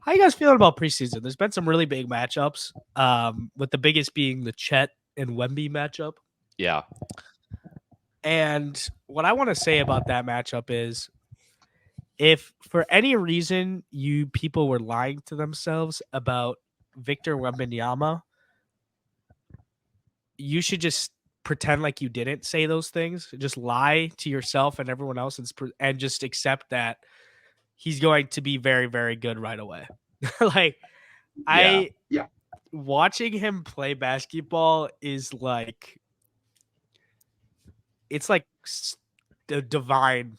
How you guys feeling about preseason? There's been some really big matchups. With the biggest being the Chet and Wemby matchup. Yeah. And what I want to say about that matchup is, if for any reason you people were lying to themselves about Victor Wembanyama, you should just pretend like you didn't say those things. Just lie to yourself and everyone else, and just accept that he's going to be very, very good right away. Like, Yeah. Watching him play basketball is like, it's like the divine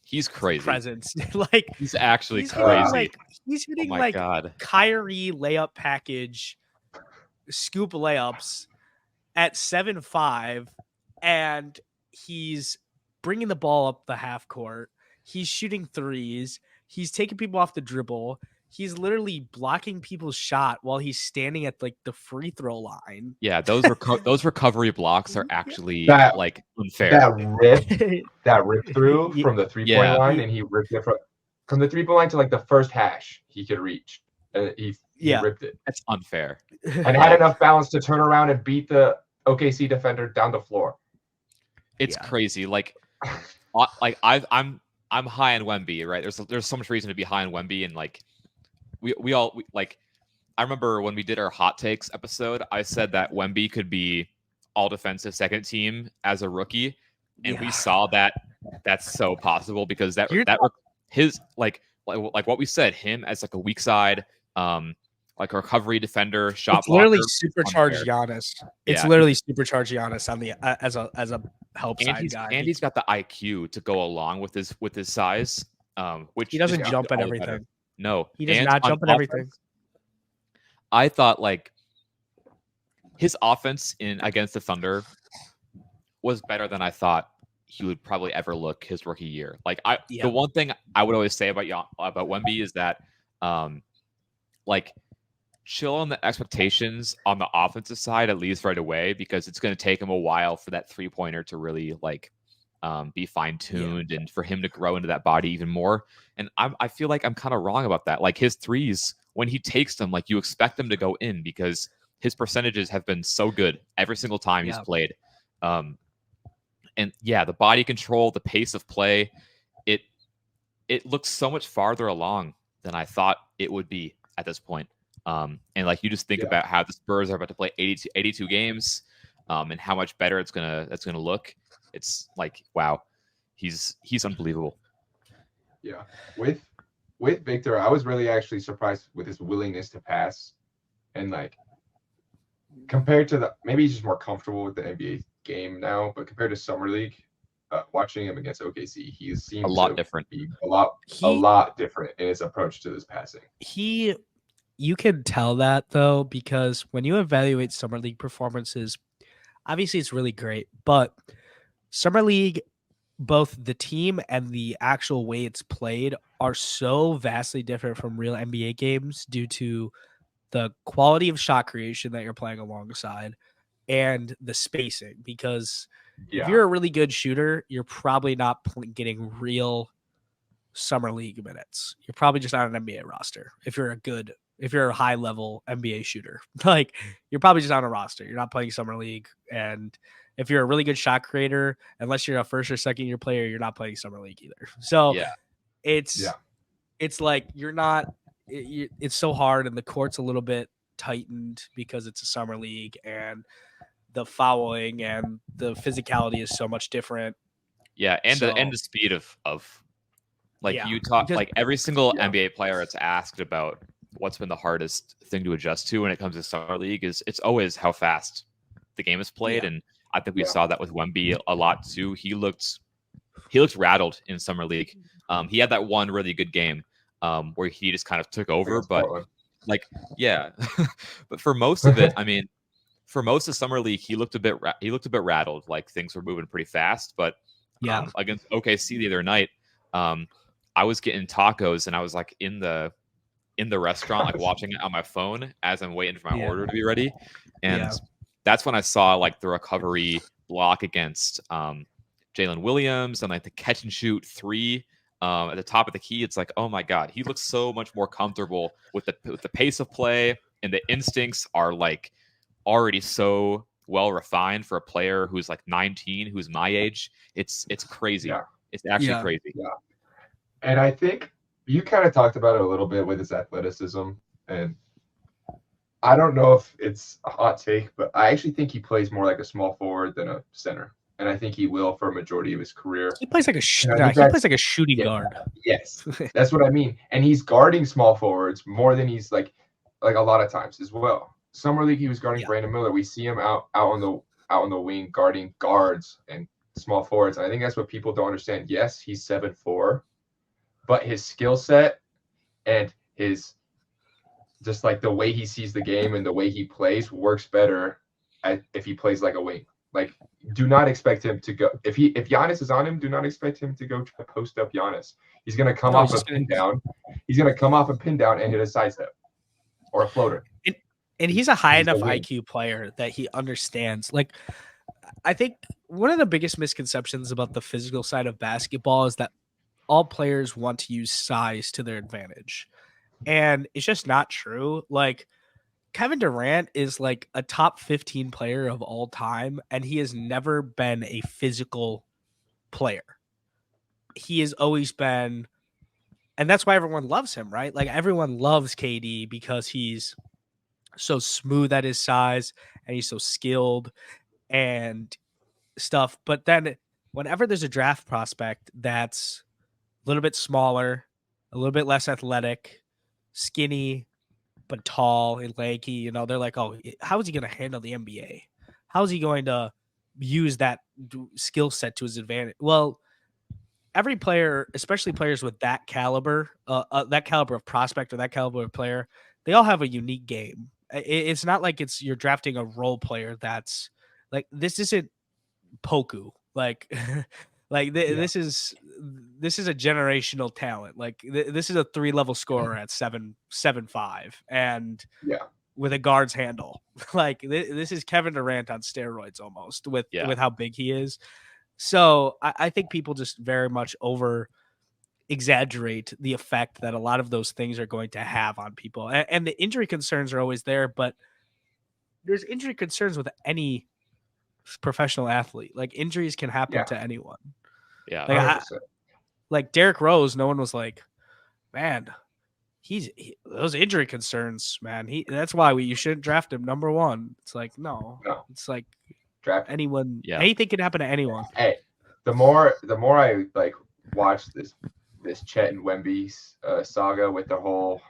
He's crazy. presence. Like, he's actually he's crazy. He's hitting my like God. Kyrie layup package, scoop layups at 7'5", and he's bringing the ball up the half court. He's shooting threes. He's taking people off the dribble. He's literally blocking people's shot while he's standing at like the free throw line. Yeah, those recovery blocks are actually like unfair. That rip through from the 3-point line, and he ripped it from the 3-point line to like the first hash he could reach. And he ripped it. That's unfair. And had enough balance to turn around and beat the OKC defender down the floor. It's crazy. Like I'm high on Wemby, right? There's so much reason to be high on Wemby, and like we all like. I remember when we did our hot takes episode, I said that Wemby could be all defensive second team as a rookie, and we saw that that's so possible because his like what we said, him as like a weak side, like a recovery defender, shot it's literally blocker, supercharged Giannis. It's literally supercharged Giannis on the as a help side guy. And he's got the IQ to go along with his size, which he doesn't jump at everything. Better. No, he does not jump at everything. I thought like his offense against the Thunder was better than I thought he would probably ever look his rookie year. Like the one thing I would always say about Wemby is that like chill on the expectations on the offensive side at least right away, because it's going to take him a while for that 3-pointer to really like be fine-tuned and for him to grow into that body even more. And I feel like I'm kind of wrong about that. Like his threes, when he takes them, like you expect them to go in because his percentages have been so good every single time he's played. And the body control, the pace of play, it looks so much farther along than I thought it would be at this point. And like you just think about how the Spurs are about to play 82 games, and how much better that's gonna look. It's like, wow, he's unbelievable. Yeah, with Victor, I was really actually surprised with his willingness to pass, and like compared to maybe he's just more comfortable with the NBA game now, but compared to Summer League, watching him against OKC, he seems a lot different. A lot different in his approach to this passing. You can tell that though, because when you evaluate Summer League performances, obviously it's really great, but Summer League, both the team and the actual way it's played are so vastly different from real NBA games due to the quality of shot creation that you're playing alongside and the spacing. Because if you're a really good shooter, you're probably not getting real Summer League minutes. You're probably just on an NBA roster. If you're a high level NBA shooter, like you're probably just on a roster. You're not playing Summer League. And if you're a really good shot creator, unless you're a first or second year player, you're not playing Summer League either. So it's like you're not. It's so hard, and the court's a little bit tightened because it's a Summer League, and the fouling and the physicality is so much different. Yeah, and the speed of like you talk like every single NBA player that's asked about what's been the hardest thing to adjust to when it comes to Summer League is it's always how fast the game is played, and I think we saw that with Wemby a lot too. He looked rattled in Summer League. He had that one really good game where he just kind of took over, but like but for most of it, I mean, for most of Summer League, he looked a bit rattled. Like things were moving pretty fast, but against OKC the other night, I was getting tacos and I was like in the restaurant, like watching it on my phone as I'm waiting for my order to be ready, and that's when I saw like the recovery block against Jalen Williams and like the catch and shoot 3 at the top of the key, it's like, oh my god, he looks so much more comfortable with the pace of play, and the instincts are like already so well refined for a player who's like 19, who's my age. It's crazy. Yeah. It's actually Yeah. crazy. Yeah. And I think you kind of talked about it a little bit with his athleticism, and I don't know if it's a hot take, but I actually think he plays more like a small forward than a center, and I think he will for a majority of his career. He plays like a shooting guard. Yes, that's what I mean. And he's guarding small forwards more than he's like a lot of times as well. Summer League, he was guarding Brandon Miller. We see him out on the wing guarding guards and small forwards. And I think that's what people don't understand. Yes, he's 7'4", but his skill set and his just like the way he sees the game and the way he plays works better if he plays like a wing. Like, do not expect him to go if Giannis is on him. Do not expect him to go try to post up Giannis. He's gonna come off a pin down. He's gonna come off a pin down and hit a sidestep or a floater. And he's a high enough IQ player that he understands. Like, I think one of the biggest misconceptions about the physical side of basketball is that all players want to use size to their advantage. And it's just not true. Like, Kevin Durant is like a top 15 player of all time, and he has never been a physical player. He has always been, and that's why everyone loves him, right? Like, everyone loves KD because he's so smooth at his size and he's so skilled and stuff. But then whenever there's a draft prospect that's a little bit smaller, a little bit less athletic, skinny, but tall and lanky, they're like, oh, how is he going to handle the NBA? How is he going to use that skill set to his advantage? Well, every player, especially players with that caliber of prospect or that caliber of player, they all have a unique game. It's not like you're drafting a role player that's like, this isn't Poku. Like, this is a generational talent. Like, this is a 3-level scorer at 7'5" and with a guard's handle. Like, this is Kevin Durant on steroids almost with how big he is. So I think people just very much over exaggerate the effect that a lot of those things are going to have on people. And the injury concerns are always there, but there's injury concerns with any professional athlete. Like, injuries can happen to anyone. Yeah. Like Derrick Rose, no one was like, man, those injury concerns, man. That's why you shouldn't draft him number 1. It's like, no. It's like draft anyone. Yeah. Anything can happen to anyone. Hey, the more I like watch this Chet and Wemby saga with the whole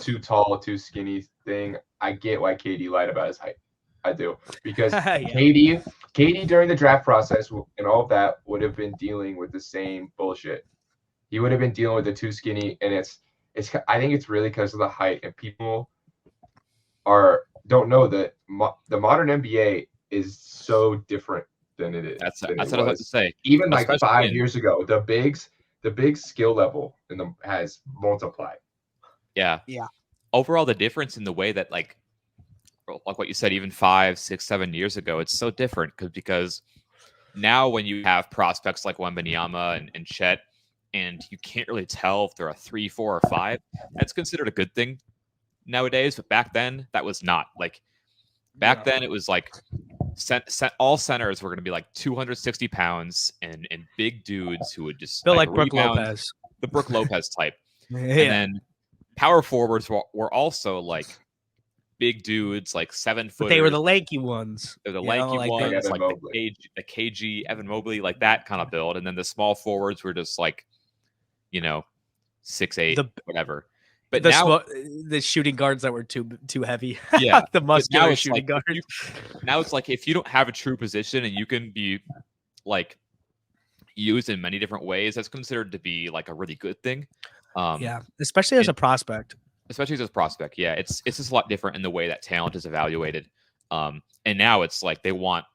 too tall, too skinny thing, I get why KD lied about his height. I do, because KD during the draft process and all of that would have been dealing with the same bullshit. He would have been dealing with the too skinny, and it's I think it's really because of the height, and people don't know that the modern NBA is so different than it is. That's what I was about to say. Even like 5 years ago, the big skill level has multiplied. Yeah. Overall, the difference in the way that like what you said, even 5, 6, 7 years ago, it's so different because now when you have prospects like Wembanyama and Chet, and you can't really tell if they're a 3, 4, or 5, that's considered a good thing nowadays. But back then, that was not. Like, back then, it was like all centers were going to be like 260 pounds and big dudes who would just like Brook Lopez, the Brook Lopez type. And then power forwards were also like big dudes, like 7 foot. They were the lanky ones. They're the lanky ones, like the KG, Evan Mobley, like that kind of build. And then the small forwards were just like, 6'8", whatever. But now the shooting guards that were too heavy. Yeah, the muscular shooting guards. Now it's like if you don't have a true position and you can be like used in many different ways, that's considered to be like a really good thing. Especially as a prospect. Yeah, it's just a lot different in the way that talent is evaluated. And now it's like they want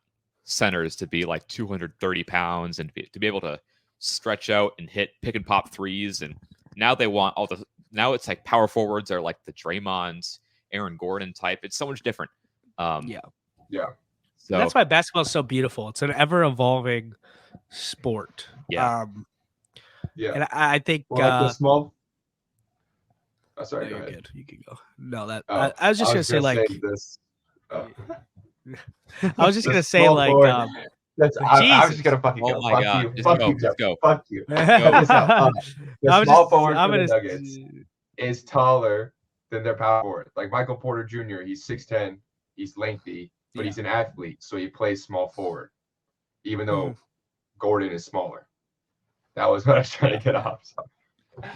centers to be like 230 pounds and to be able to stretch out and hit pick and pop threes. And now they want now it's like power forwards are like the Draymonds, Aaron Gordon type. It's so much different. Yeah. So that's why basketball is so beautiful. It's an ever evolving sport. Yeah. Yeah. And I think Well, like the small. Oh, no, sorry. Go you're ahead. good. You can go. No, that Oh, I was just gonna say like this. Oh. I was just The gonna say small like forward. I'm just Jesus. gonna fucking Oh go. my Fuck God. you. Just Fuck go. you, Jeff. Just go. Fuck you. Go. Check this out. The I'm small just forward I'm for the gonna Nuggets is taller than their power forward. Like Michael Porter Jr., he's 6'10", he's lengthy, but he's an athlete, so he plays small forward, even though Gordon is smaller. That was what I was trying to get off. So.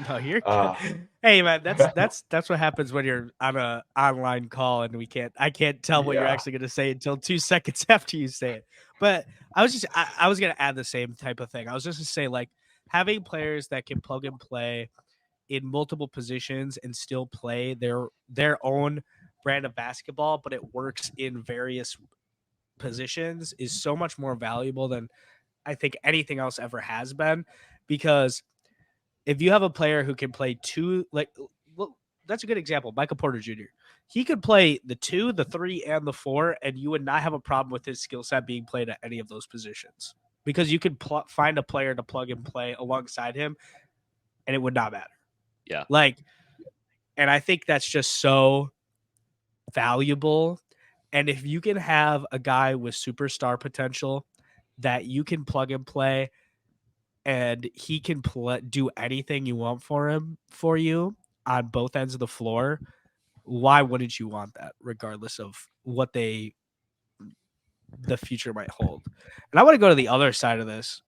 No, you're good. Hey man, that's what happens when you're on a online call and I can't tell what you're actually gonna say until 2 seconds after you say it. But I was gonna add the same type of thing. I was just gonna say like having players that can plug and play in multiple positions and still play their own brand of basketball, but it works in various positions is so much more valuable than I think anything else ever has been. Because if you have a player who can play two, like, well, that's a good example. Michael Porter Jr. He could play the 2, the 3, and the 4, and you would not have a problem with his skill set being played at any of those positions because you could find a player to plug and play alongside him, and it would not matter. Yeah. Like, and I think that's just so valuable. And if you can have a guy with superstar potential that you can plug and play and he can do anything you want for you on both ends of the floor, why wouldn't you want that regardless of what the future might hold? And I want to go to the other side of this